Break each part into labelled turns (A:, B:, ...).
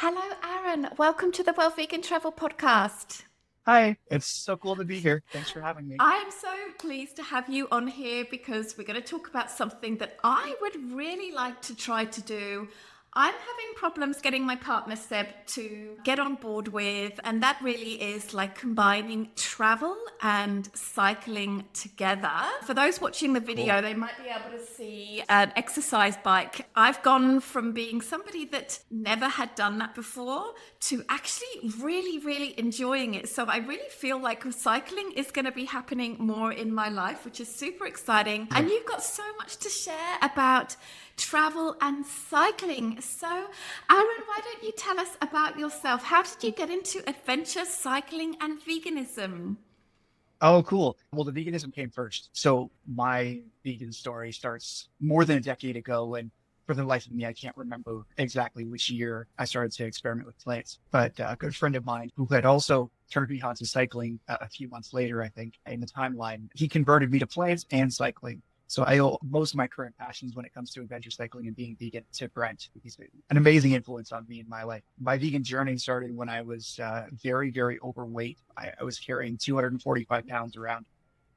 A: Hello, Aaron. Welcome to the World Vegan Travel Podcast.
B: Hi, it's so cool to be here. Thanks for having me.
A: I am so pleased to have you on here because we're going to talk about something that I would really like to try to do. I'm having problems getting my partner Seb to get on board with, and that really is like combining travel and cycling together. For those watching the video,
B: Cool.
A: they might be able to see an exercise bike. I've gone from being somebody that never had done that before to actually really enjoying it. So I really feel like cycling is going to be happening more in my life, which is super exciting.
B: Yeah.
A: And you've got so much to share about travel and cycling. So, Aaron, why don't you tell us about yourself? How did you get into adventure cycling and veganism?
B: Oh, cool. Well, the veganism came first. So my vegan story starts more than a decade ago. And for the life of me, I can't remember exactly which year I started to experiment with plants. But a good friend of mine who had also turned me on to cycling a few months later, I think, in the timeline, he converted me to plants and cycling. So I owe most of my current passions when it comes to adventure cycling and being vegan to Brent. He's an amazing influence on me in my life. My vegan journey started when I was very overweight. I was carrying 245 pounds around,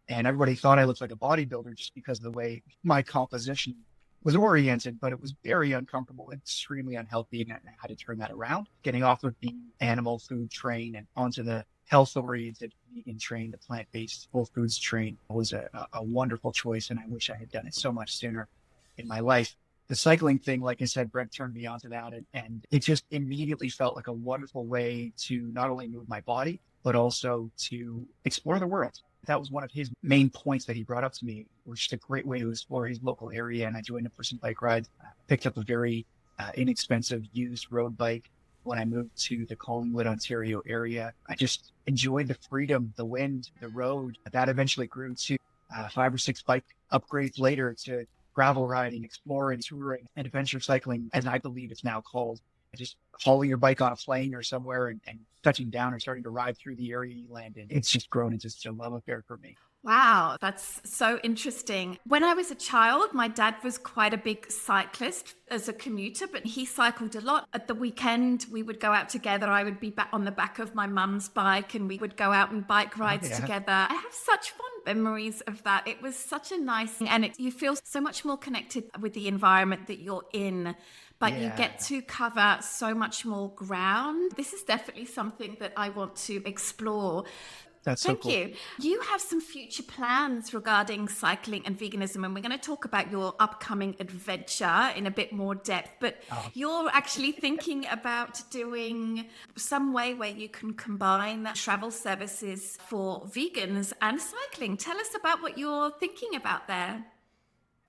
B: and everybody thought I looked like a bodybuilder just because of the way my composition was oriented, but it was very uncomfortable and extremely unhealthy, and I had to turn that around, getting off of the animal food train and onto the health-oriented vegan train, the plant-based whole foods train was a wonderful choice, and I wish I had done it so much sooner in my life. The cycling thing, like I said, Brent turned me onto that, and it just immediately felt like a wonderful way to not only move my body, but also to explore the world. That was one of his main points that he brought up to me, was just a great way to explore his local area, and I joined him for some bike rides, picked up a very inexpensive used road bike when I moved to the Collingwood, Ontario area. I just enjoyed the freedom, the wind, the road. That eventually grew to 5 or 6 bike upgrades later to gravel riding, exploring, touring, and adventure cycling, as I believe it's now called. Just hauling your bike on a plane or somewhere and touching down or starting to ride through the area you land in. It's just grown into such a love affair for me.
A: Wow, that's so interesting. When I was a child, my dad was quite a big cyclist as a commuter, but he cycled a lot. At the weekend, we would go out together. I would be back on the back of my mum's bike and we would go out and bike
B: Oh,
A: rides
B: yeah.
A: together. I have such fond memories of that. It was such a nice, and you feel so much more connected with the environment that you're in, but you
B: Yeah.
A: get to cover so much more ground. This is definitely something that I want to explore.
B: That's so
A: Thank
B: cool.
A: you. You have some future plans regarding cycling and veganism, and we're going to talk about your upcoming adventure in a bit more depth. But
B: Oh,
A: you're actually thinking about doing some way where you can combine travel services for vegans and cycling. Tell us about what you're thinking about there.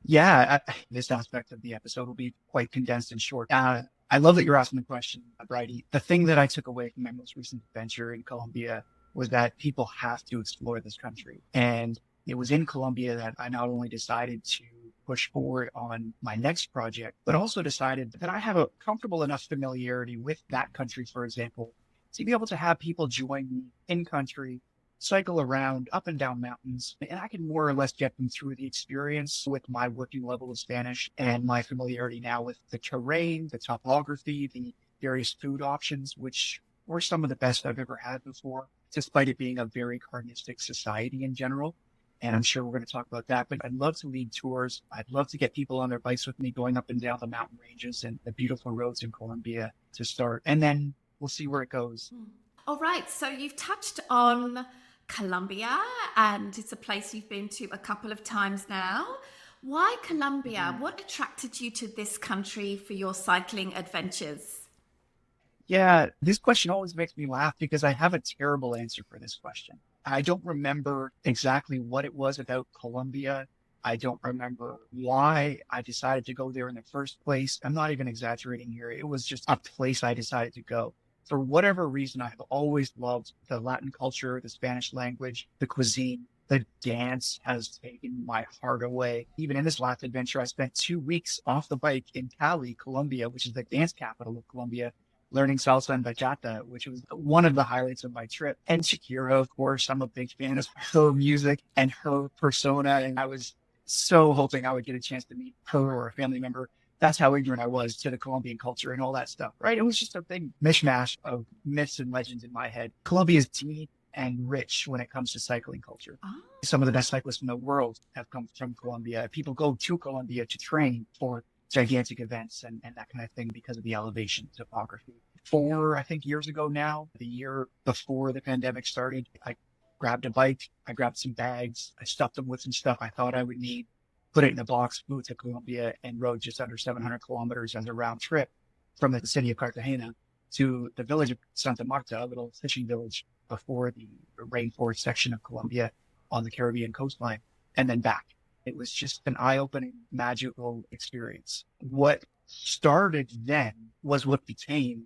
B: yeah. This aspect of the episode will be quite condensed and short. I love that you're asking the question, Bridie. The thing that I took away from my most recent adventure in Colombia was that people have to explore this country. And it was in Colombia that I not only decided to push forward on my next project, but also decided that I have a comfortable enough familiarity with that country, for example, to be able to have people join me in country, cycle around up and down mountains, and I can more or less get them through the experience with my working level of Spanish and my familiarity now with the terrain, the topography, the various food options, which were some of the best I've ever had before, despite it being a very carnistic society in general. And I'm sure we're going to talk about that, but I'd love to lead tours. I'd love to get people on their bikes with me going up and down the mountain ranges and the beautiful roads in Colombia to start. And then we'll see where it goes.
A: All right, so you've touched on Colombia, and it's a place you've been to a couple of times now. Why Colombia?
B: Mhm.
A: What attracted you to this country for your cycling adventures?
B: Yeah, this question always makes me laugh because I have a terrible answer for this question. I don't remember exactly what it was about Colombia. I don't remember why I decided to go there in the first place. I'm not even exaggerating here. It was just a place I decided to go. For whatever reason, I have always loved the Latin culture, the Spanish language, the cuisine. The dance has taken my heart away. Even in this last adventure, I spent 2 weeks off the bike in Cali, Colombia, which is the dance capital of Colombia, learning salsa and bachata, which was one of the highlights of my trip. And Shakira, of course, I'm a big fan of her music and her persona. And I was so hoping I would get a chance to meet her or a family member That's how ignorant I was to the Colombian culture and all that stuff, right? It was just a big mishmash of myths and legends in my head. Colombia is deep and rich when it comes to cycling culture.
A: Oh.
B: Some of the best cyclists in the world have come from Colombia. People go to Colombia to train for gigantic events and that kind of thing because of the elevation topography. 4, I think, years ago now, the year before the pandemic started, I grabbed a bike, I grabbed some bags, I stuffed them with some stuff I thought I would need, put it in a box, flew to Colombia, and rode just under 700 kilometers as a round trip from the city of Cartagena to the village of Santa Marta, a little fishing village before the rainforest section of Colombia on the Caribbean coastline, and then back. It was just an eye-opening, magical experience. What started then was what became,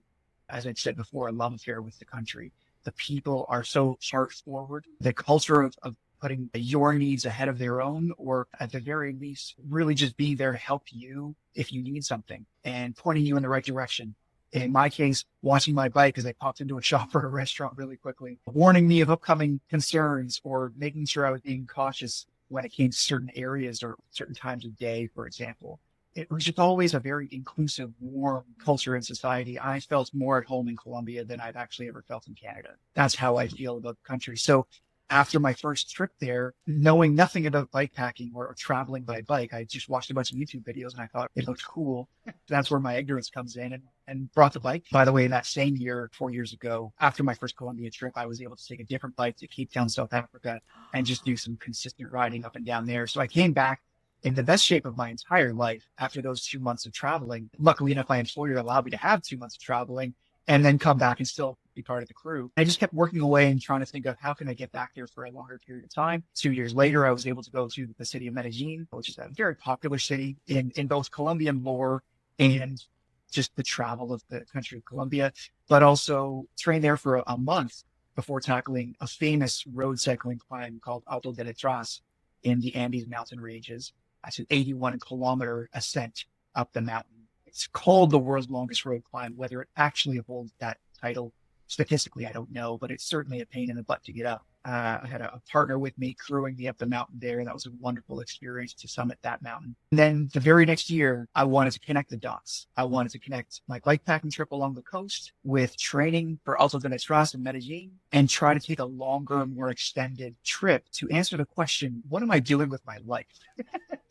B: as I said before, a love affair with the country. The people are so heart forward. The culture of putting your needs ahead of their own, or at the very least, really just being there to help you if you need something and pointing you in the right direction. In my case, watching my bike as I popped into a shop or a restaurant really quickly, warning me of upcoming concerns or making sure I was being cautious when it came to certain areas or certain times of day, for example. It was just always a very inclusive, warm culture and society. I felt more at home in Colombia than I've actually ever felt in Canada. That's how I feel about the country. So after my first trip there, knowing nothing about bike packing or traveling by bike, I just watched a bunch of YouTube videos and I thought it looked cool. That's where my ignorance comes in and brought the bike. By the way, that same year, 4 years ago, after my first Colombia trip, I was able to take a different bike to Cape Town, South Africa, and just do some consistent riding up and down there. So I came back in the best shape of my entire life after those 2 months of traveling. Luckily enough, my employer allowed me to have 2 months of traveling and then come back and still be part of the crew. I just kept working away and trying to think of how can I get back there for a longer period of time. 2 years later, I was able to go to the city of Medellin, which is a very popular city in both Colombian lore and just the travel of the country of Colombia, but also train there for a month before tackling a famous road cycling climb called Alto de Letras in the Andes mountain ranges. That's an 81-kilometer ascent up the mountain. It's called the world's longest road climb. Whether it actually holds that title statistically, I don't know, but it's certainly a pain in the butt to get up. I had a partner with me crewing me up the mountain there. That was a wonderful experience to summit that mountain. And then the very next year, I wanted to connect the dots. I wanted to connect my bikepacking trip along the coast with training for Alto de Letras in Medellin and try to take a longer, more extended trip to answer the question, what am I doing with my life?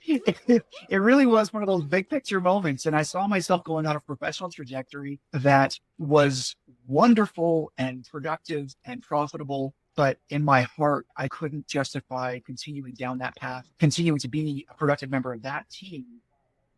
B: It really was one of those big picture moments. And I saw myself going on a professional trajectory that was wonderful and productive and profitable. But in my heart, I couldn't justify continuing down that path, continuing to be a productive member of that team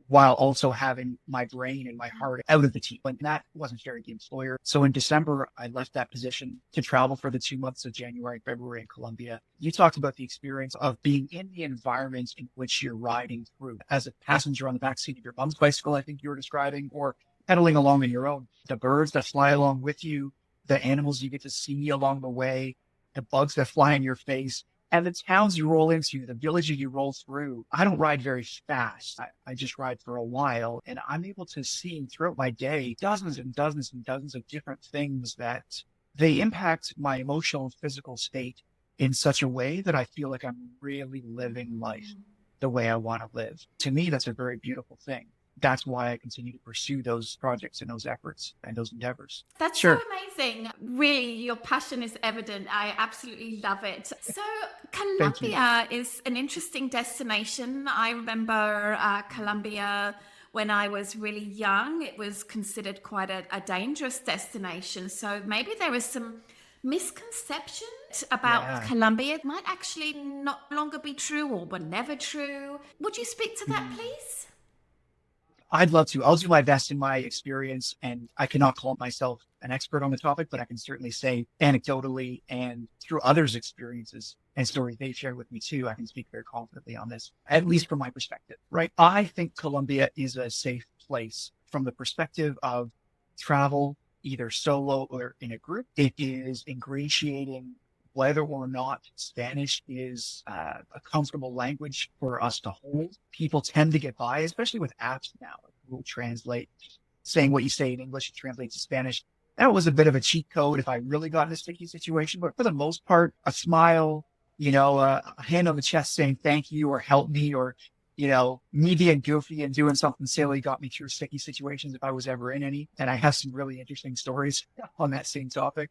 B: while also having my brain and my heart out of the team. And that wasn't fair to the employer. So in December, I left that position to travel for the 2 months of January and February in Colombia. You talked about the experience of being in the environment in which you're riding through as a passenger on the backseat of your mom's bicycle, I think you were describing, or pedaling along on your own. The birds that fly along with you, the animals you get to see along the way, the bugs that fly in your face, and the towns you roll into, the villages you roll through. I don't ride very fast. I just ride for a while, and I'm able to see throughout my day dozens and dozens and dozens of different things that they impact my emotional and physical state in such a way that I feel like I'm really living life the way I want to live. To me, that's a very beautiful thing. That's why I continue to pursue those projects and those efforts and those endeavors.
A: That's so amazing. Really, your passion is evident. I absolutely love it. So Colombia is an interesting destination. I remember Colombia when I was really young. It was considered quite a dangerous destination. So maybe there is some misconception about Colombia. It might actually not longer be true or were never true. Would you speak to that, please?
B: I'd love to. I'll do my best in my experience, and I cannot call myself an expert on the topic, but I can certainly say anecdotally and through others' experiences and stories they've shared with me too, I can speak very confidently on this, at least from my perspective, right? I think Colombia is a safe place from the perspective of travel, either solo or in a group. It is ingratiating whether or not Spanish is a comfortable language for us to hold. People tend to get by, especially with apps now. Google Translate, saying what you say in English, it translates to Spanish. That was a bit of a cheat code if I really got in a sticky situation. But for the most part, a smile, a hand on the chest saying thank you or help me or me being goofy and doing something silly got me through sticky situations if I was ever in any. And I have some really interesting stories on that same topic.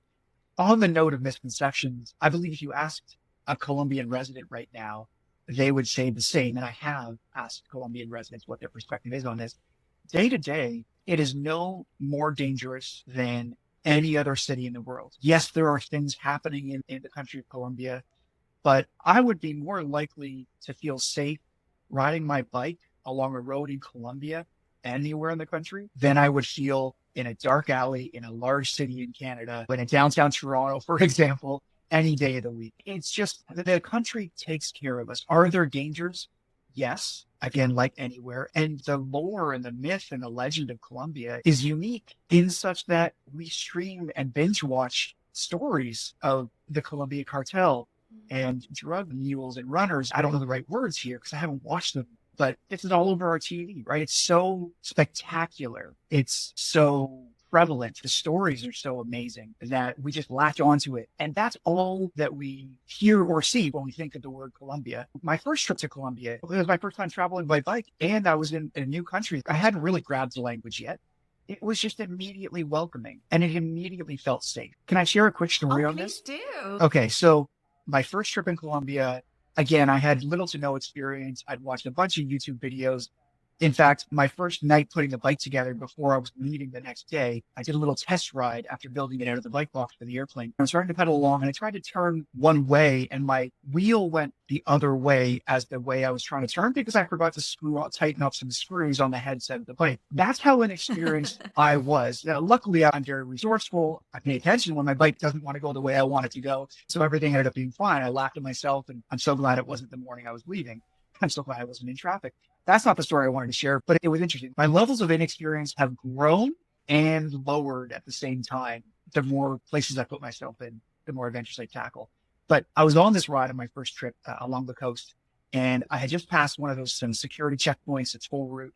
B: On the note of misconceptions, I believe if you asked a Colombian resident right now, they would say the same. And I have asked Colombian residents what their perspective is on this. Day to day, it is no more dangerous than any other city in the world. Yes, there are things happening in the country of Colombia, but I would be more likely to feel safe riding my bike along a road in Colombia anywhere in the country than I would feel in a dark alley in a large city in Canada, but in downtown Toronto, for example, any day of the week. It's just the country takes care of us. Are there dangers? Yes. Again, like anywhere. And the lore and the myth and the legend of Colombia is unique in such that we stream and binge watch stories of the Colombia cartel and drug mules and runners. I don't know the right words here because I haven't watched them, but this is all over our TV, right? It's so spectacular. It's so prevalent. The stories are so amazing that we just latch onto it. And that's all that we hear or see when we think of the word Colombia. My first trip to Colombia, it was my first time traveling by bike, and I was in a new country. I hadn't really grabbed the language yet. It was just immediately welcoming, and it immediately felt safe. Can I share a quick story on this?
A: Please do.
B: Okay, so my first trip in Colombia, again, I had little to no experience. I'd watched a bunch of YouTube videos. In fact, my first night putting the bike together before I was leaving the next day, I did a little test ride after building it out of the bike box for the airplane. I was starting to pedal along and I tried to turn one way and my wheel went the other way as the way I was trying to turn because I forgot to tighten up some screws on the headset of the bike. That's how inexperienced I was. Now, luckily, I'm very resourceful. I pay attention when my bike doesn't want to go the way I want it to go. So everything ended up being fine. I laughed at myself and I'm so glad it wasn't the morning I was leaving. I'm so glad I wasn't in traffic. That's not the story I wanted to share, but it was interesting. My levels of inexperience have grown and lowered at the same time. The more places I put myself in, the more adventures I tackle. But I was on this ride on my first trip along the coast, and I had just passed one of those security checkpoints. It's full route,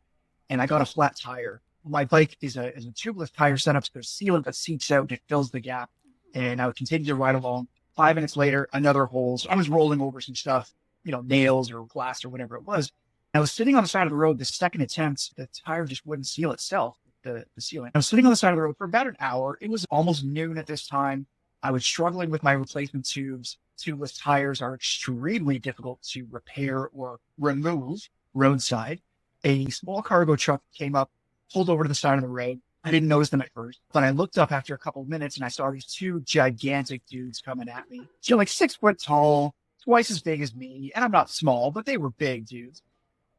B: and I got a flat tire. My bike is a tubeless tire setup, so there's sealant that seeps out and it fills the gap. And I would continue to ride along. 5 minutes later, another hole. So I was rolling over some stuff, nails or glass or whatever it was. I was sitting on the side of the road. The second attempt, the tire just wouldn't seal itself, the sealant. I was sitting on the side of the road for about an hour. It was almost noon at this time. I was struggling with my replacement tubes. Tubeless tires are extremely difficult to repair or remove roadside. A small cargo truck came up, pulled over to the side of the road. I didn't notice them at first, but I looked up after a couple of minutes and I saw these two gigantic dudes coming at me. Like 6 foot tall, twice as big as me. And I'm not small, but they were big dudes.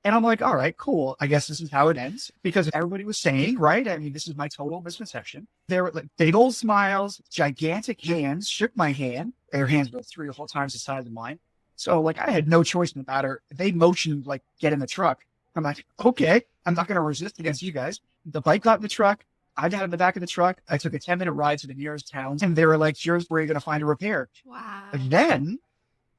B: And I'm like, all right, cool. I guess this is how it ends because everybody was saying, right? I mean, this is my total misconception. They were like big old smiles, gigantic hands, shook my hand. Their hands were 3 or 4 times the size of mine. So like I had no choice in the matter. They motioned like get in the truck. I'm like, okay, I'm not going to resist against you guys. The bike got in the truck. I got in the back of the truck. I took a 10-minute ride to the nearest town and they were like, here's where you're going to find a repair.
A: Wow.
B: And then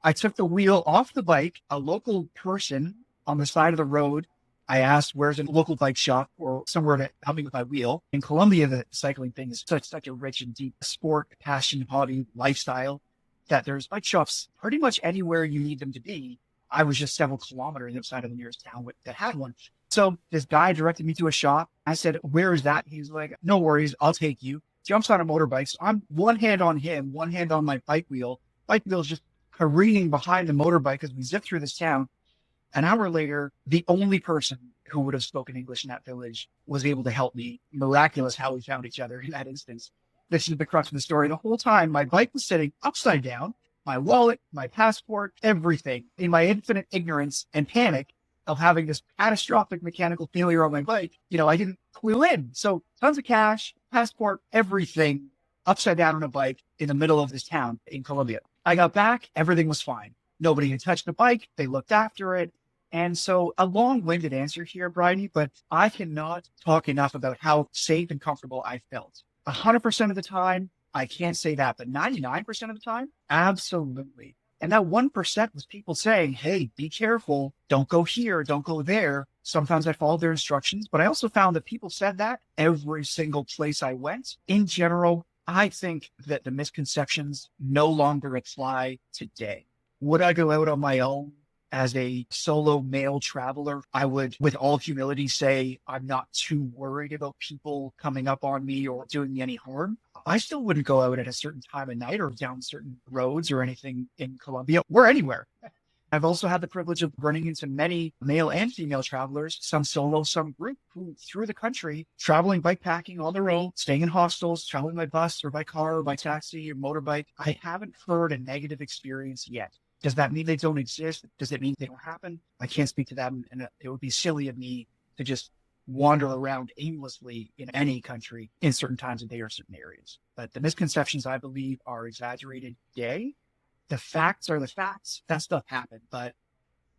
B: I took the wheel off the bike. A local person on the side of the road, I asked, where's a local bike shop or somewhere to help me with my wheel? In Colombia, the cycling thing is such a rich and deep sport, passion, hobby, lifestyle that there's bike shops pretty much anywhere you need them to be. I was just several kilometers outside of the nearest town that had one. So this guy directed me to a shop. I said, where is that? He's like, no worries, I'll take you. Jumps on a motorbike. So I'm one hand on him, one hand on my bike wheel. Bike wheel's just careening behind the motorbike as we zip through this town. An hour later, the only person who would have spoken English in that village was able to help me. Miraculous how we found each other in that instance. This is the crux of the story. The whole time, my bike was sitting upside down, my wallet, my passport, everything. In my infinite ignorance and panic of having this catastrophic mechanical failure on my bike, I didn't clue in. So tons of cash, passport, everything upside down on a bike in the middle of this town in Colombia. I got back, everything was fine. Nobody had touched the bike. They looked after it. And so a long-winded answer here, Bridie, but I cannot talk enough about how safe and comfortable I felt. 100% of the time, I can't say that, but 99% of the time, absolutely. And that 1% was people saying, hey, be careful. Don't go here. Don't go there. Sometimes I followed their instructions, but I also found that people said that every single place I went. In general, I think that the misconceptions no longer apply today. Would I go out on my own as a solo male traveler, I would, with all humility, say I'm not too worried about people coming up on me or doing me any harm. I still wouldn't go out at a certain time of night or down certain roads or anything in Colombia or anywhere. I've also had the privilege of running into many male and female travelers, some solo, some group, who through the country, traveling, bikepacking on their own, staying in hostels, traveling by bus or by car or by taxi or motorbike. I haven't heard a negative experience yet. Does that mean they don't exist? Does it mean they don't happen? I can't speak to them, and it would be silly of me to just wander around aimlessly in any country in certain times of day or certain areas. But the misconceptions, I believe, are exaggerated gay. The facts are the facts. That stuff happened, but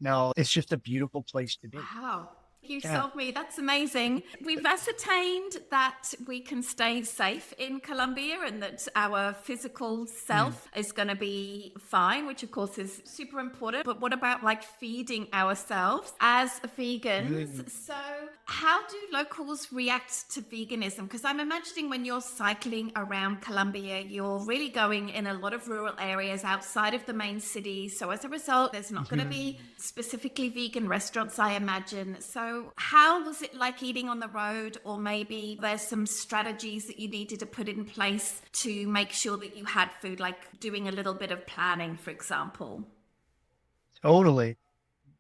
B: no, it's just a beautiful place to be.
A: Wow. You solved me. That's amazing. We've ascertained that we can stay safe in Colombia and that our physical self is going to be fine, which of course is super important. But what about like feeding ourselves as vegans? So how do locals react to veganism? Because I'm imagining when you're cycling around Colombia, you're really going in a lot of rural areas outside of the main city. So as a result, there's not going to be specifically vegan restaurants, I imagine. So how was it like eating on the road? Or maybe there's some strategies that you needed to put in place to make sure that you had food, like doing a little bit of planning, for example.
B: Totally.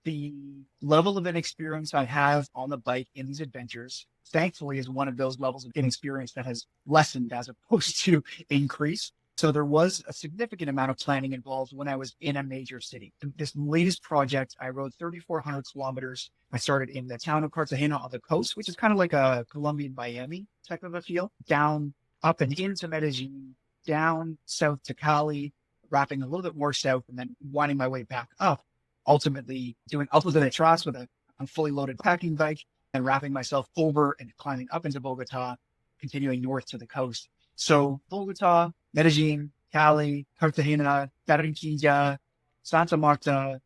B: The level of inexperience I have on the bike in these adventures, thankfully, is one of those levels of inexperience that has lessened as opposed to increased. So there was a significant amount of planning involved when I was in a major city. This latest project, I rode 3,400 kilometers. I started in the town of Cartagena on the coast, which is kind of like a Colombian Miami type of a feel, down, up and into Medellin, down south to Cali, wrapping a little bit more south, and then winding my way back up, ultimately doing Altos de Letras with a fully loaded packing bike and wrapping myself over and climbing up into Bogota, continuing north to the coast. So Bogota, Medellin, Cali, Cartagena, Barranquilla, Santa Marta,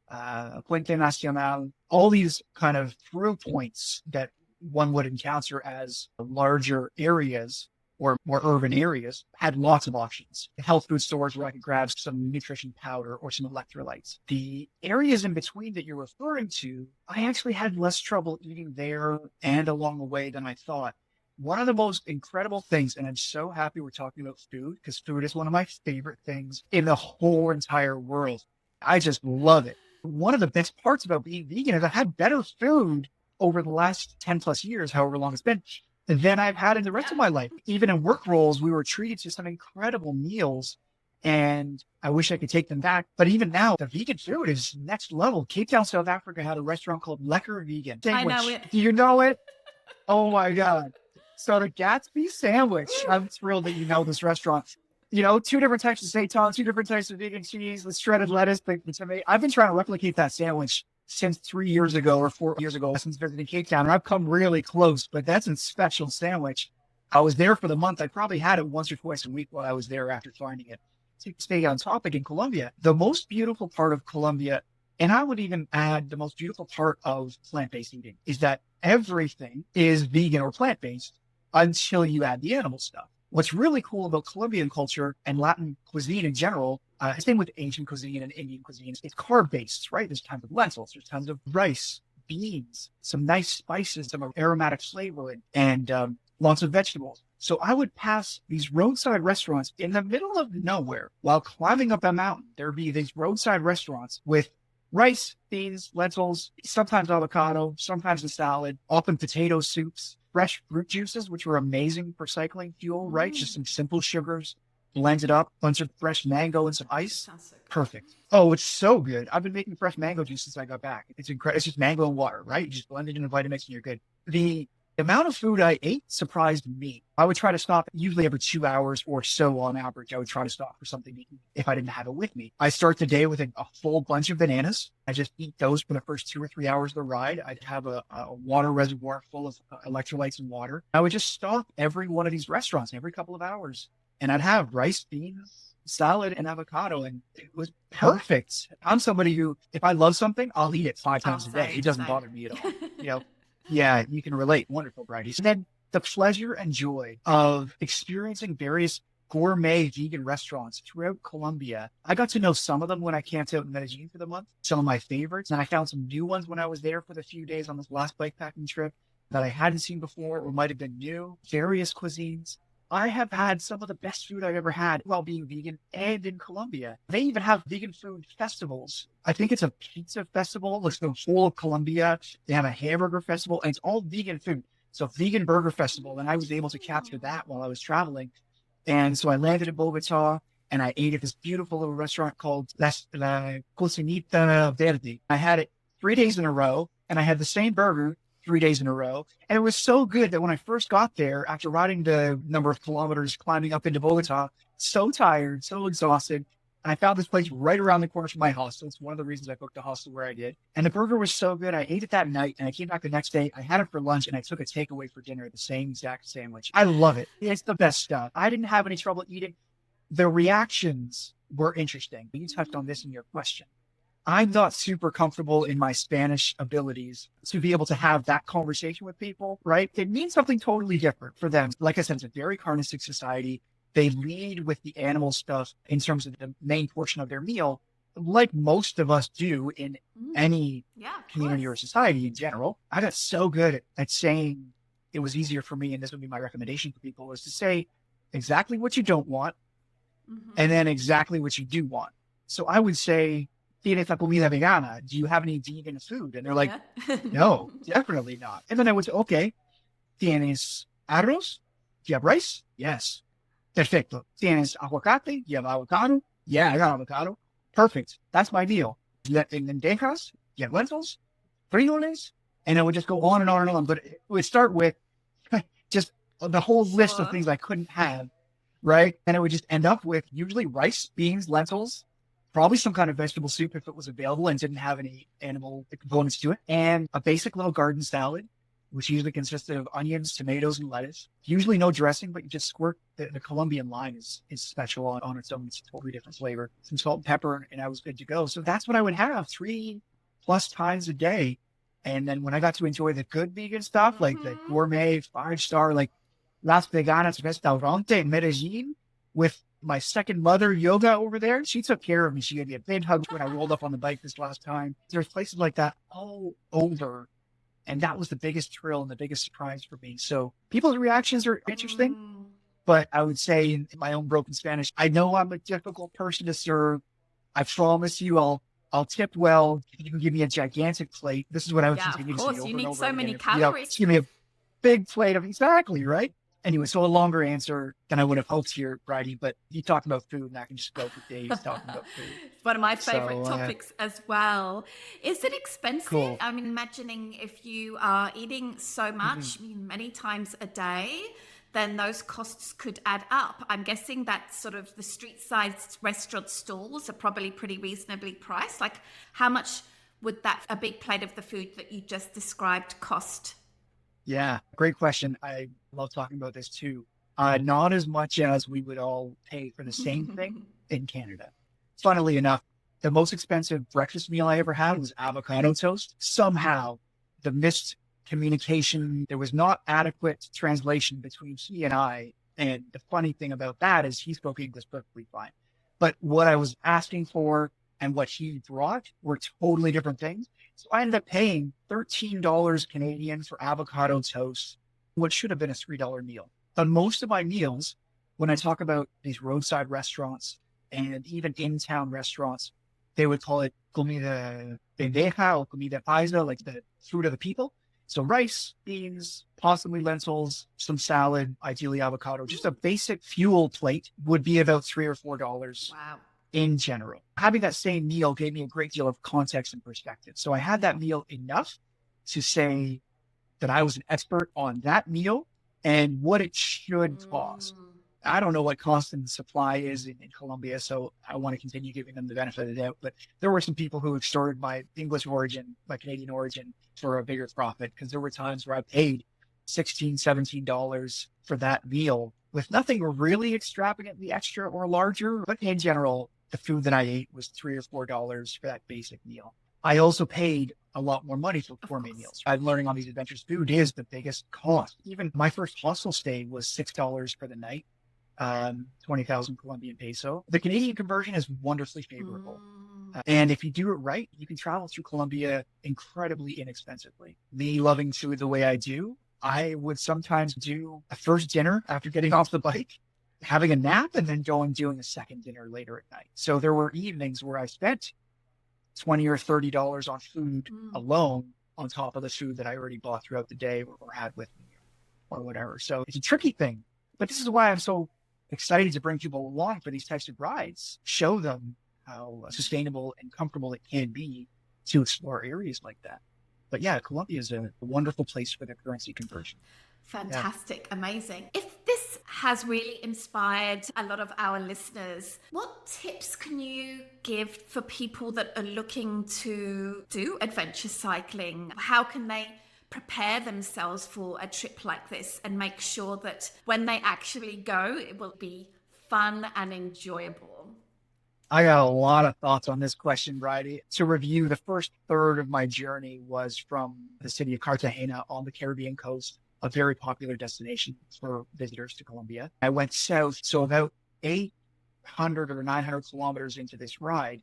B: Puente Nacional, all these kind of through points that one would encounter as larger areas or more urban areas had lots of options. Health food stores where I could grab some nutrition powder or some electrolytes. The areas in between that you're referring to, I actually had less trouble eating there and along the way than I thought. One of the most incredible things, and I'm so happy we're talking about food, because food is one of my favorite things in the whole entire world. I just love it. One of the best parts about being vegan is I've had better food over the last 10 plus years, however long it's been, than I've had in the rest of my life. Even in work roles, we were treated to some incredible meals, and I wish I could take them back. But even now, the vegan food is next level. Cape Town, South Africa had a restaurant called Lekker Vegan. Sandwich.
A: I know it.
B: Do you know it? Oh my God. So the Gatsby sandwich, I'm thrilled that you know this restaurant. You know, 2 different types of seitan, 2 different types of vegan cheese, the shredded lettuce, the tomato. I've been trying to replicate that sandwich since 3 years ago or 4 years ago since visiting Cape Town. And I've come really close, but that's a special sandwich. I was there for the month. I probably had it once or twice a week while I was there after finding it. To stay on topic, in Colombia, the most beautiful part of Colombia, and I would even add the most beautiful part of plant-based eating, is that everything is vegan or plant-based until you add the animal stuff. What's really cool about Colombian culture and Latin cuisine in general, same with Asian cuisine and Indian cuisine, it's carb-based, right? There's tons of lentils, there's tons of rice, beans, some nice spices, some aromatic flavor, and lots of vegetables. So I would pass these roadside restaurants in the middle of nowhere while climbing up a mountain. There'd be these roadside restaurants with rice, beans, lentils, sometimes avocado, sometimes a salad, often potato soups, fresh fruit juices, which were amazing for cycling fuel, right? Just some simple sugars, blended up, bunch of fresh mango and some ice.
A: Sounds so good.
B: Perfect. Oh, it's so good. I've been making fresh mango juice since I got back. It's incredible. It's just mango and water, right? You just blend it in a Vitamix and you're good. The amount of food I ate surprised me. I would try to stop usually every 2 hours or so on average. I would try to stop for something to eat if I didn't have it with me. I start the day with a full bunch of bananas. I just eat those for the first 2 or 3 hours of the ride. I'd have a water reservoir full of electrolytes and water. I would just stop every one of these restaurants every couple of hours. And I'd have rice, beans, salad, and avocado. And it was perfect. I'm somebody who, if I love something, I'll eat it 5 times a day. It doesn't bother me at all. You know? Yeah, you can relate. Wonderful, Bridie. And then the pleasure and joy of experiencing various gourmet vegan restaurants throughout Colombia. I got to know some of them when I camped out in Medellin for the month, some of my favorites. And I found some new ones when I was there for the few days on this last bikepacking trip that I hadn't seen before or might have been new, various cuisines. I have had some of the best food I've ever had while being vegan and in Colombia. They even have vegan food festivals. I think it's a pizza festival. It's the whole of Colombia. They have a hamburger festival and it's all vegan food. So vegan burger festival. And I was able to capture that while I was traveling. And so I landed in Bogota and I ate at this beautiful little restaurant called La Cocinita Verde. I had it 3 days in a row and I had the same burger 3 days in a row. And it was so good that when I first got there, after riding the number of kilometers climbing up into Bogota, so tired, so exhausted, and I found this place right around the corner from my hostel. It's one of the reasons I booked a hostel where I did. And the burger was so good. I ate it that night and I came back the next day. I had it for lunch and I took a takeaway for dinner, the same exact sandwich. I love it. It's the best stuff. I didn't have any trouble eating. The reactions were interesting. You touched on this in your question. I'm not super comfortable in my Spanish abilities to be able to have that conversation with people, right? It means something totally different for them. Like I said, it's a very carnistic society. They lead with the animal stuff in terms of the main portion of their meal, like most of us do in any community or society in general. I got so good at saying it was easier for me, and this would be my recommendation for people, is to say exactly what you don't want and then exactly what you do want. So I would say, ¿tienes la comida vegana? Do you have any vegan food? And they're like, no, definitely not. And then I would say, okay, ¿tienes arroz? Do you have rice? Yes. Perfecto. ¿Tienes aguacate? Do you have avocado? Yeah, I got avocado. Perfect. That's my meal. Lentejas? Do you have lentils? Frijoles? And it would just go on and on and on. But it would start with just the whole list of things I couldn't have, right? And it would just end up with usually rice, beans, lentils, probably some kind of vegetable soup if it was available and didn't have any animal components to it, and a basic little garden salad, which usually consisted of onions, tomatoes, and lettuce. Usually no dressing, but you just squirt. The Colombian lime is special on its own. It's a totally different flavor. Some salt and pepper, and I was good to go. So that's what I would have 3+ times a day. And then when I got to enjoy the good vegan stuff, like the gourmet 5-star, like Las Veganas Restaurante in Medellin with my second mother, Yoga, over there, she took care of me. She gave me a big hug when I rolled up on the bike this last time. There's places like that all over. And that was the biggest thrill and the biggest surprise for me. So people's reactions are interesting. But I would say in my own broken Spanish, I know I'm a difficult person to serve. I promise you I'll tip well. You can give me a gigantic plate. This is what I would continue to say over and over.
A: You need so many
B: again.
A: calories.
B: Give me a big plate of exactly, right? Anyway, so a longer answer than I would have hoped here, Bridie, but you talked about food and I can just go for days talking about food.
A: It's one of my favorite topics as well. Is it expensive?
B: Cool.
A: I'm imagining if you are eating so much, many times a day, then those costs could add up. I'm guessing that sort of the street side restaurant stalls are probably pretty reasonably priced. Like how much would a big plate of the food that you just described cost?
B: Yeah, great question. I love talking about this too. Not as much as we would all pay for the same thing in Canada. Funnily enough, the most expensive breakfast meal I ever had was avocado toast. Somehow, the missed communication, there was not adequate translation between he and I. And the funny thing about that is he spoke English perfectly fine. But what I was asking for and what he brought were totally different things. So I ended up paying $13 Canadian for avocado toast, what should have been a $3 meal. But most of my meals, when I talk about these roadside restaurants and even in-town restaurants, they would call it comida pendeja or comida paisa, like the food of the people. So rice, beans, possibly lentils, some salad, ideally avocado, just a basic fuel plate would be about $3 or $4.
A: Wow.
B: In general. Having that same meal gave me a great deal of context and perspective. So I had that meal enough to say that I was an expert on that meal and what it should cost. I don't know what cost and supply is in Colombia, so I want to continue giving them the benefit of the doubt. But there were some people who extorted my English origin, my Canadian origin, for a bigger profit, because there were times where I paid $16, $17 for that meal with nothing really extravagantly extra or larger. But in general, the food that I ate was $3 or $4 for that basic meal. I also paid a lot more money for gourmet meals. I'm learning on these adventures, food is the biggest cost. Even my first hostel stay was $6 for the night. 20,000 Colombian peso. The Canadian conversion is wonderfully favorable.
A: Mm.
B: And if you do it right, you can travel through Colombia incredibly inexpensively. Me loving food the way I do, I would sometimes do a first dinner after getting off the bike, having a nap, and then going doing a second dinner later at night. So there were evenings where I spent $20 or $30 on food alone on top of the food that I already bought throughout the day or had with me or whatever. So it's a tricky thing, but this is why I'm so excited to bring people along for these types of rides, show them how sustainable and comfortable it can be to explore areas like that. But yeah, Colombia is a wonderful place for the currency conversion.
A: Fantastic. Yeah. Amazing. If this has really inspired a lot of our listeners, what tips can you give for people that are looking to do adventure cycling? How can they prepare themselves for a trip like this and make sure that when they actually go, it will be fun and enjoyable?
B: I got a lot of thoughts on this question, Bridie. To review, the first third of my journey was from the city of Cartagena on the Caribbean coast, a very popular destination for visitors to Colombia. I went south, so about 800 or 900 kilometers into this ride,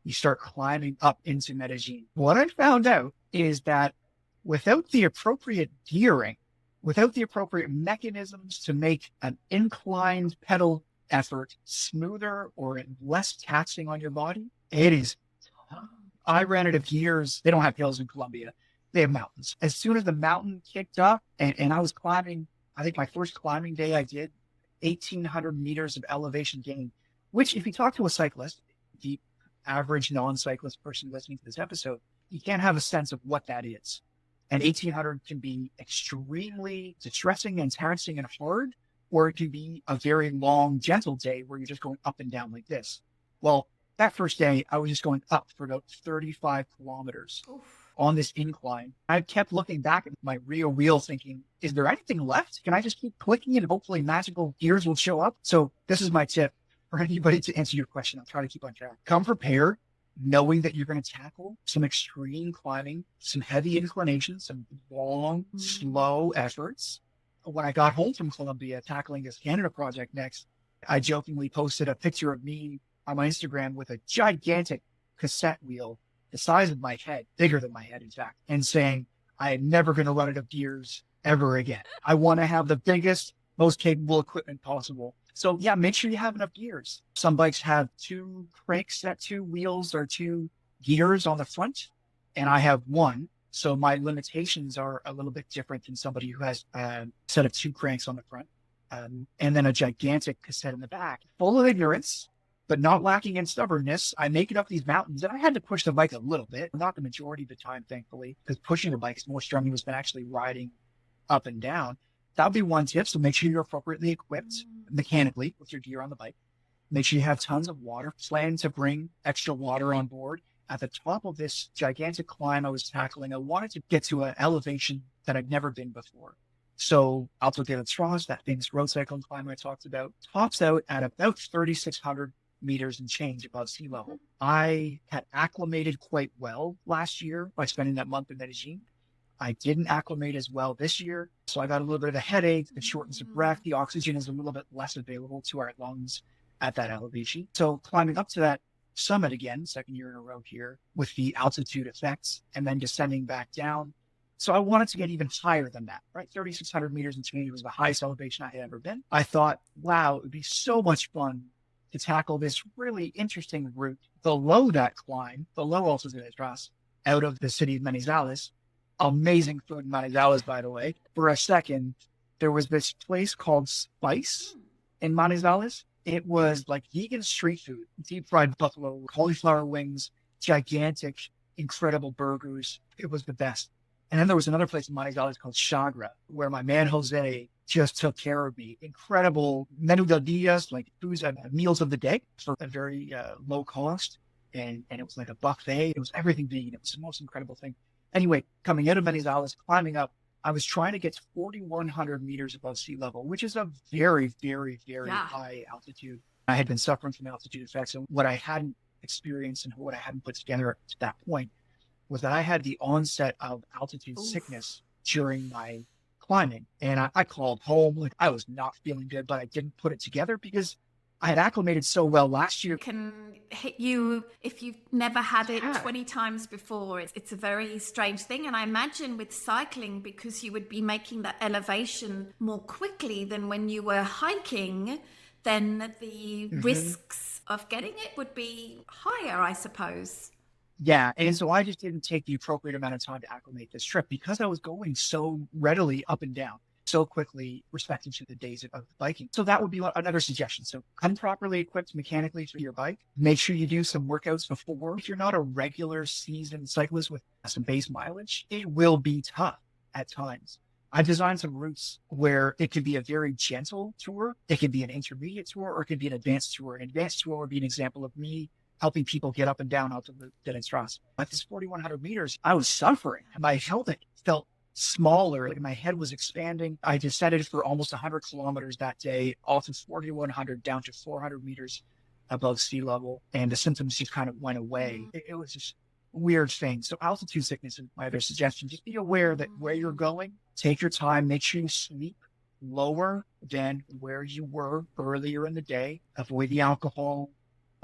B: you start climbing up into Medellin. What I found out is that without the appropriate gearing, without the appropriate mechanisms to make an inclined pedal effort smoother or less taxing on your body, it is tough. I ran out of gears. They don't have hills in Colombia. They have mountains. As soon as the mountain kicked up and I was climbing, I think my first climbing day I did 1,800 meters of elevation gain, which if you talk to a cyclist, the average non-cyclist person listening to this episode, you can't have a sense of what that is. And 1,800 can be extremely distressing and taxing and hard, or it can be a very long, gentle day where you're just going up and down like this. Well, that first day, I was just going up for about 35 kilometers on this incline. I kept looking back at my rear wheel thinking, is there anything left? Can I just keep clicking and hopefully magical gears will show up? So this is my tip for anybody to answer your question. I'll try to keep on track. Come prepared, knowing that you're going to tackle some extreme climbing, some heavy inclinations, some long, slow efforts. When I got home from Colombia, tackling this Canada project next, I jokingly posted a picture of me on my Instagram with a gigantic cassette wheel the size of my head, bigger than my head, in fact, and saying, I am never going to run out of gears ever again. I want to have the biggest, most capable equipment possible. So yeah, make sure you have enough gears. Some bikes have 2 cranks at 2 wheels or 2 gears on the front, and I have 1. So my limitations are a little bit different than somebody who has a set of 2 cranks on the front, and then a gigantic cassette in the back. Full of ignorance, but not lacking in stubbornness, I make it up these mountains, and I had to push the bike a little bit, not the majority of the time, thankfully, because pushing the bike is more strenuous than actually riding up and down. That would be one tip. So make sure you're appropriately equipped mechanically with your gear on the bike. Make sure you have tons of water. Plan to bring extra water on board. At the top of this gigantic climb I was tackling, I wanted to get to an elevation that I'd never been before. So Alto de las Tras, that famous road cycling climb I talked about, tops out at about 3,600 meters and change above sea level. I had acclimated quite well last year by spending that month in Medellin. I didn't acclimate as well this year, so I got a little bit of a headache, the shortness of breath. The oxygen is a little bit less available to our lungs at that elevation. So climbing up to that summit again, second year in a row here, with the altitude effects, and then descending back down. So I wanted to get even higher than that, right? 3,600 meters and change was the highest elevation I had ever been. I thought, wow, it would be so much fun to tackle this really interesting route below that climb, below Alto de las Tras, out of the city of Manizales. Amazing food in Manizales, by the way. For a second, there was this place called Spice in Manizales. It was like vegan street food, deep fried buffalo, cauliflower wings, gigantic, incredible burgers. It was the best. And then there was another place in Manizales called Chagra, where my man Jose just took care of me. Incredible menu del dias, like foods and meals of the day for a very low cost. And it was like a buffet. It was everything vegan. It was the most incredible thing. Anyway, coming out of Manizales, climbing up, I was trying to get to 4,100 meters above sea level, which is a very, very, very high altitude. I had been suffering from altitude effects, and what I hadn't experienced and what I hadn't put together to that point was that I had the onset of altitude sickness during my climbing. And I called home, like I was not feeling good, but I didn't put it together because I had acclimated so well last year.
A: Can hit you if you've never had it
B: Yeah.
A: 20 times before. It's a very strange thing. And I imagine with cycling, because you would be making that elevation more quickly than when you were hiking, then the
B: Mhm.
A: risks of getting it would be higher, I suppose.
B: Yeah. And so I just didn't take the appropriate amount of time to acclimate this trip because I was going so readily up and down so quickly, respective to the days of biking. So that would be another suggestion. So come properly equipped mechanically to your bike. Make sure you do some workouts before. If you're not a regular seasoned cyclist with some base mileage, it will be tough at times. I've designed some routes where it could be a very gentle tour. It could be an intermediate tour, or it could be an advanced tour. An advanced tour would be an example of me helping people get up and down out of the Dennis. At this 4,100 meters, I was suffering. My helmet felt smaller. Like my head was expanding. I descended for almost 100 kilometers that day, all to 4,100 down to 400 meters above sea level. And the symptoms just kind of went away. It was just a weird thing. So altitude sickness is my other suggestion. Just be aware that where you're going, take your time, make sure you sleep lower than where you were earlier in the day. Avoid the alcohol.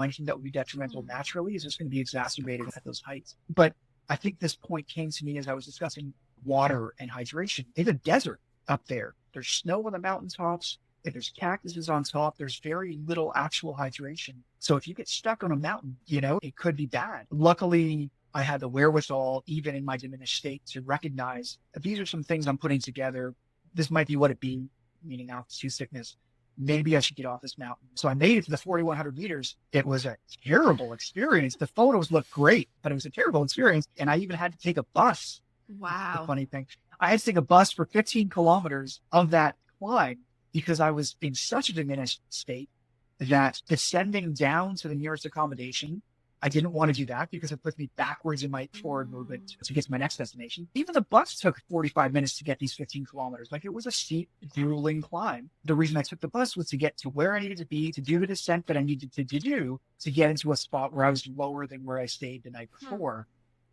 B: Anything that would be detrimental naturally is just going to be exacerbated at those heights. But I think this point came to me as I was discussing water and hydration. It's a desert up there. There's snow on the mountaintops. If there's cactuses on top, there's very little actual hydration. So if you get stuck on a mountain, it could be bad. Luckily, I had the wherewithal, even in my diminished state, to recognize that these are some things I'm putting together. This might be what it be, meaning altitude sickness. Maybe I should get off this mountain. So I made it to the 4,100 meters. It was a terrible experience. The photos looked great, but it was a terrible experience. And I even had to take a bus.
A: Wow.
B: The funny thing, I had to take a bus for 15 kilometers of that climb because I was in such a diminished state that descending down to the nearest accommodation, I didn't want to do that because it put me backwards in my forward movement to get to my next destination. Even the bus took 45 minutes to get these 15 kilometers. Like it was a steep, grueling climb. The reason I took the bus was to get to where I needed to be, to do the descent that I needed to do, to get into a spot where I was lower than where I stayed the night before.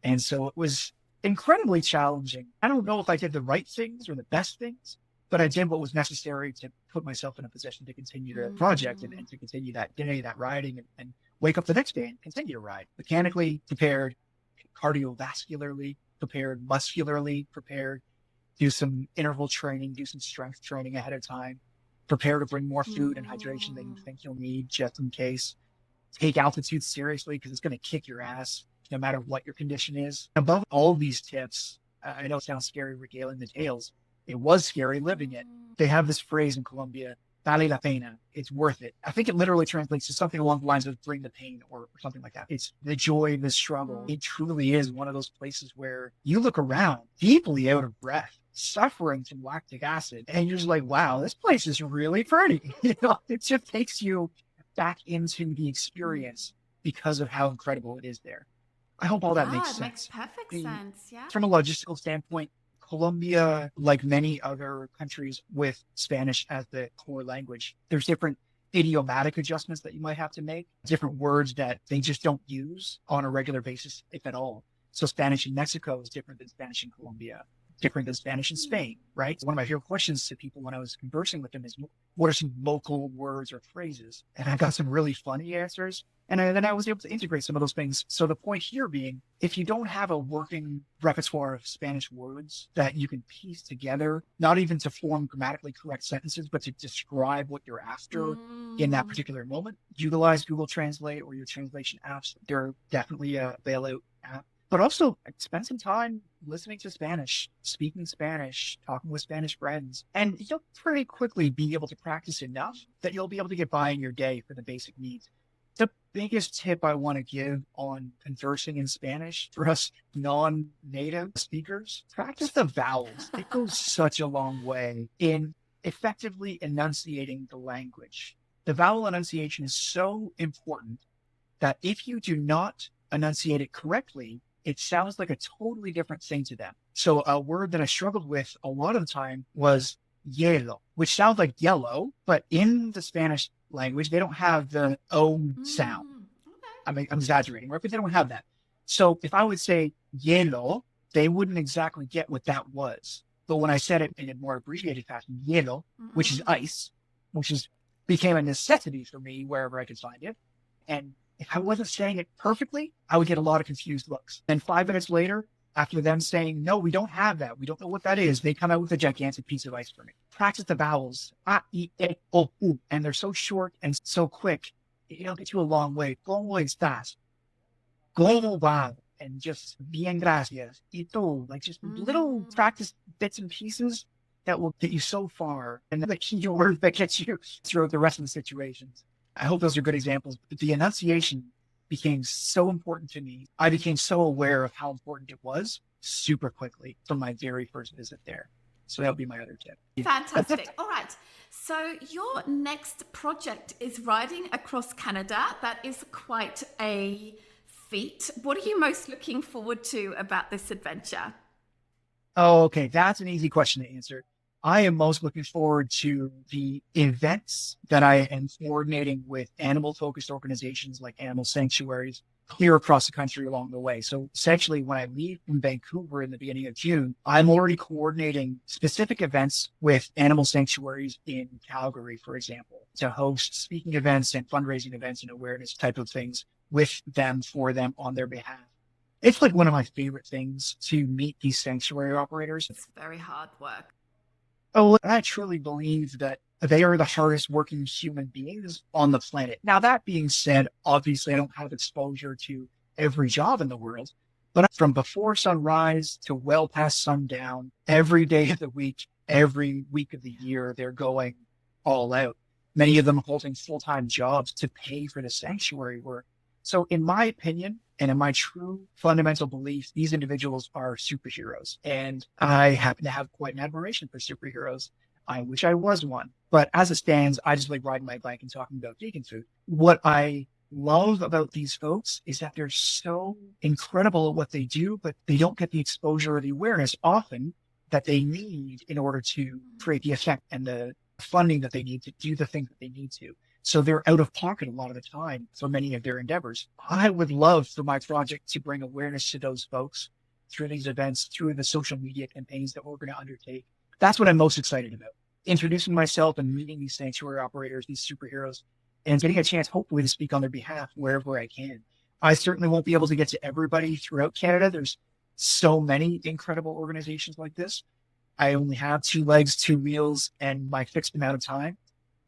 B: And so it was incredibly challenging. I don't know if I did the right things or the best things, but I did what was necessary to put myself in a position to continue the project and to continue that riding and wake up the next day and continue to ride. Mechanically prepared, cardiovascularly prepared, muscularly prepared, do some interval training, do some strength training ahead of time, prepare to bring more food and hydration than you think you'll need just in case. Take altitude seriously because it's going to kick your ass no matter what your condition is. Above all these tips, I know it sounds scary regaling the tales. It was scary living it. They have this phrase in Colombia, vale la pena. It's worth it. I think it literally translates to something along the lines of bring the pain or something like that. It's the joy, the struggle. It truly is one of those places where you look around deeply out of breath, suffering from lactic acid. And you're just like, wow, this place is really pretty. It just takes you back into the experience because of how incredible it is there. I hope all that makes sense.
A: It makes perfect sense. Yeah.
B: From a logistical standpoint, Colombia, like many other countries with Spanish as the core language, there's different idiomatic adjustments that you might have to make, different words that they just don't use on a regular basis, if at all. So Spanish in Mexico is different than Spanish in Colombia, different than Spanish in Spain, right? One of my favorite questions to people when I was conversing with them is, what are some local words or phrases? And I got some really funny answers. And then I was able to integrate some of those things. So the point here being, if you don't have a working repertoire of Spanish words that you can piece together, not even to form grammatically correct sentences, but to describe what you're after in that particular moment, utilize Google Translate or your translation apps. They're definitely a bailout app. But also spend some time listening to Spanish, speaking Spanish, talking with Spanish friends, and you'll pretty quickly be able to practice enough that you'll be able to get by in your day for the basic needs. The biggest tip I want to give on conversing in Spanish for us non-native speakers, practice the vowels. It goes such a long way in effectively enunciating the language. The vowel enunciation is so important that if you do not enunciate it correctly, it sounds like a totally different thing to them. So a word that I struggled with a lot of the time was hielo, which sounds like yellow, but in the Spanish language, they don't have the O sound. I mean, I'm exaggerating, right? But they don't have that. So if I would say hielo, they wouldn't exactly get what that was. But when I said it in a more abbreviated fashion, hielo, which is
A: Mm-hmm.
B: ice, became a necessity for me wherever I could find it. And if I wasn't saying it perfectly, I would get a lot of confused looks. Then 5 minutes later, after them saying, no, we don't have that, we don't know what that is, they come out with a gigantic piece of ice for me. Practice the vowels. Ah, e, e, o, u. And they're so short and so quick, it'll get you a long way. ¿Cómo estás? ¿Cómo va? And just bien gracias. Y tú, like just little practice bits and pieces that will get you so far. And the key word that gets you through the rest of the situations. I hope those are good examples. But the enunciation became so important to me. I became so aware of how important it was super quickly from my very first visit there. So that would be my other tip.
A: Fantastic. All right. So your next project is riding across Canada. That is quite a feat. What are you most looking forward to about this adventure?
B: Oh, okay. That's an easy question to answer. I am most looking forward to the events that I am coordinating with animal-focused organizations like animal sanctuaries clear across the country along the way. So essentially, when I leave from Vancouver in the beginning of June, I'm already coordinating specific events with animal sanctuaries in Calgary, for example, to host speaking events and fundraising events and awareness type of things with them, for them, on their behalf. It's like one of my favorite things to meet these sanctuary operators.
A: It's very hard work.
B: Oh, I truly believe that they are the hardest working human beings on the planet. Now, that being said, obviously, I don't have exposure to every job in the world, but from before sunrise to well past sundown, every day of the week, every week of the year, they're going all out. Many of them holding full-time jobs to pay for the sanctuary work. So in my opinion, and in my true fundamental belief, these individuals are superheroes. And I happen to have quite an admiration for superheroes. I wish I was one. But as it stands, I just like riding my bike and talking about vegan food. What I love about these folks is that they're so incredible at what they do, but they don't get the exposure or the awareness often that they need in order to create the effect and the funding that they need to do the things that they need to. So they're out of pocket a lot of the time for many of their endeavors. I would love for my project to bring awareness to those folks through these events, through the social media campaigns that we're going to undertake. That's what I'm most excited about. Introducing myself and meeting these sanctuary operators, these superheroes, and getting a chance, hopefully, to speak on their behalf wherever I can. I certainly won't be able to get to everybody throughout Canada. There's so many incredible organizations like this. I only have 2 legs, 2 wheels, and my fixed amount of time.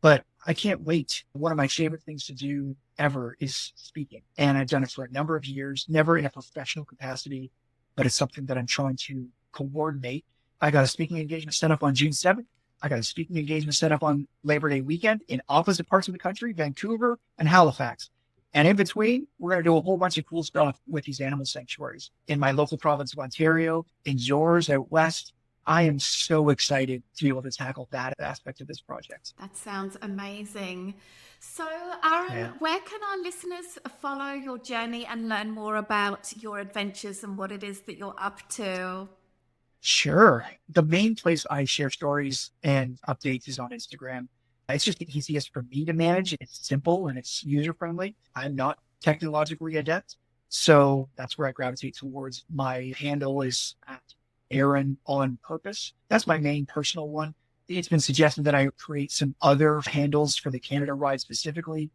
B: But I can't wait. One of my favorite things to do ever is speaking. And I've done it for a number of years, never in a professional capacity, but it's something that I'm trying to coordinate. I got a speaking engagement set up on June 7th. I got a speaking engagement set up on Labor Day weekend in opposite parts of the country, Vancouver and Halifax. And in between, we're going to do a whole bunch of cool stuff with these animal sanctuaries in my local province of Ontario, in yours out west. I am so excited to be able to tackle that aspect of this project.
A: That sounds amazing. So, Aaron, where can our listeners follow your journey and learn more about your adventures and what it is that you're up to?
B: Sure. The main place I share stories and updates is on Instagram. It's just the easiest for me to manage. It's simple and it's user-friendly. I'm not technologically adept, so that's where I gravitate towards. My handle is at Aaron on Purpose. That's my main personal one. It's been suggested that I create some other handles for the Canada ride specifically.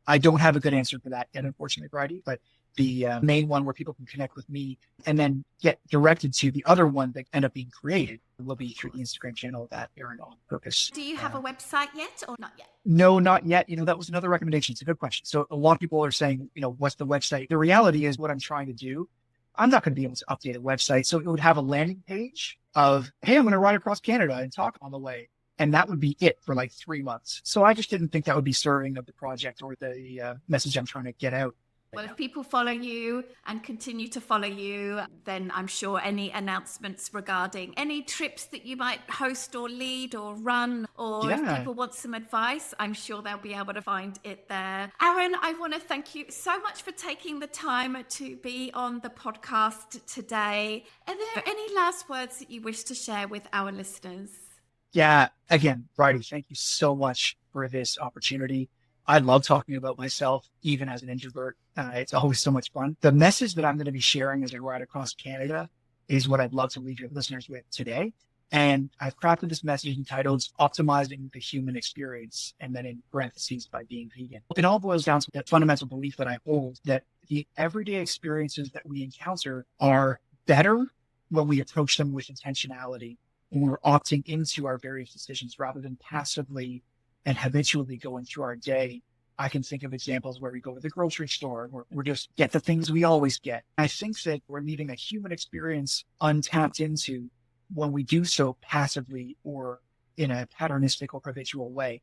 B: I don't have a good answer for that yet, unfortunately, Bridie, but the main one where people can connect with me and then get directed to the other one that end up being created will be through the Instagram channel of that Aaron on Purpose.
A: Do you have a website yet or not yet?
B: No, not yet. That was another recommendation. It's a good question. So a lot of people are saying, what's the website? The reality is what I'm trying to do, I'm not going to be able to update a website. So it would have a landing page of, hey, I'm going to ride across Canada and talk on the way. And that would be it for like 3 months. So I just didn't think that would be serving of the project or the message I'm trying to get out.
A: Well, if people follow you and continue to follow you, then I'm sure any announcements regarding any trips that you might host or lead or run, or if people want some advice, I'm sure they'll be able to find it there. Aaron, I want to thank you so much for taking the time to be on the podcast today. Are there any last words that you wish to share with our listeners?
B: Yeah, again, Bridie, thank you so much for this opportunity. I love talking about myself, even as an introvert. It's always so much fun. The message that I'm going to be sharing as I ride across Canada is what I'd love to leave your listeners with today. And I've crafted this message entitled Optimizing the Human Experience, and then in parentheses, by being vegan. It all boils down to that fundamental belief that I hold, that the everyday experiences that we encounter are better when we approach them with intentionality, when we're opting into our various decisions rather than passively and habitually going through our day. I can think of examples where we go to the grocery store, where we just get the things we always get. I think that we're leaving a human experience untapped into when we do so passively or in a patternistic or habitual way.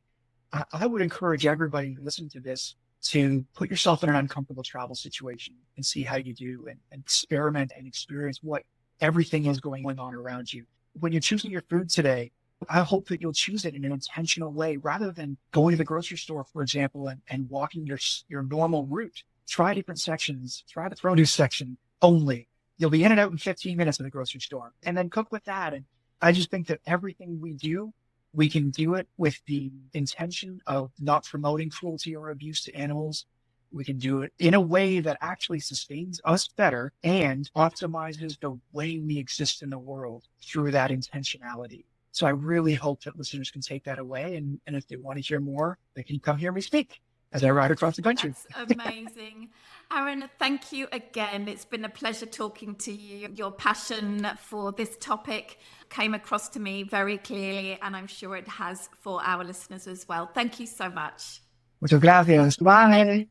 B: I would encourage everybody who listen to this to put yourself in an uncomfortable travel situation and see how you do, and experiment and experience what everything is going on around you. When you're choosing your food today, I hope that you'll choose it in an intentional way rather than going to the grocery store, for example, and walking your normal route. Try different sections, try the produce section only. You'll be in and out in 15 minutes at the grocery store, and then cook with that. And I just think that everything we do, we can do it with the intention of not promoting cruelty or abuse to animals. We can do it in a way that actually sustains us better and optimizes the way we exist in the world through that intentionality. So I really hope that listeners can take that away. And if they want to hear more, they can come hear me speak as I ride across the country.
A: That's amazing. Aaron, thank you again. It's been a pleasure talking to you. Your passion for this topic came across to me very clearly, and I'm sure it has for our listeners as well. Thank you so much.
B: Muchas gracias. Bye.